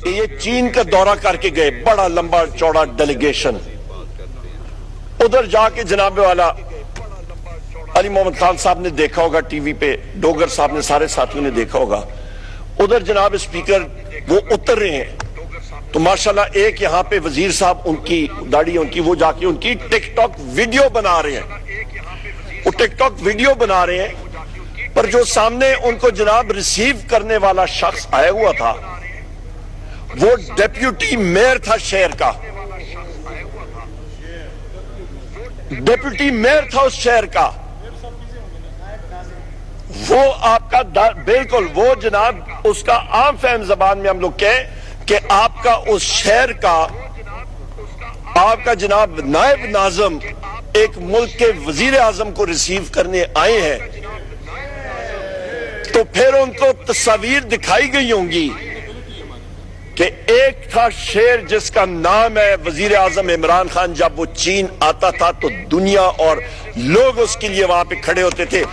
یہ چین کا دورہ کر کے گئے، بڑا لمبا چوڑا ڈیلیگیشن، ادھر جا کے جناب والا علی محمد خان صاحب نے دیکھا ہوگا ٹی وی پہ، ڈوگر صاحب نے، سارے ساتھیوں نے دیکھا ہوگا، ادھر جناب اسپیکر وہ اتر رہے ہیں تو ماشاءاللہ ایک یہاں پہ وزیر صاحب، ان کی داڑھی ان کی، وہ جا کے ان کی ٹک ٹاک ویڈیو بنا رہے ہیں، وہ ٹک ٹاک ویڈیو بنا رہے ہیں، پر جو سامنے ان کو جناب ریسیو کرنے والا شخص آیا ہوا تھا وہ ڈیپیوٹی میئر تھا شہر کا، ڈیپیوٹی میئر تھا اس شہر کا، وہ آپ کا بالکل وہ جناب اس کا عام فہم زبان میں ہم لوگ کہیں کہ آپ کا اس شہر کا، آپ کا جناب نائب ناظم ایک ملک کے وزیر اعظم کو ریسیو کرنے آئے ہیں، تو پھر ان کو تصاویر دکھائی گئی ہوں گی کہ ایک تھا شیر جس کا نام ہے وزیر اعظم عمران خان، جب وہ چین آتا تھا تو دنیا اور لوگ اس کے لیے وہاں پہ کھڑے ہوتے تھے۔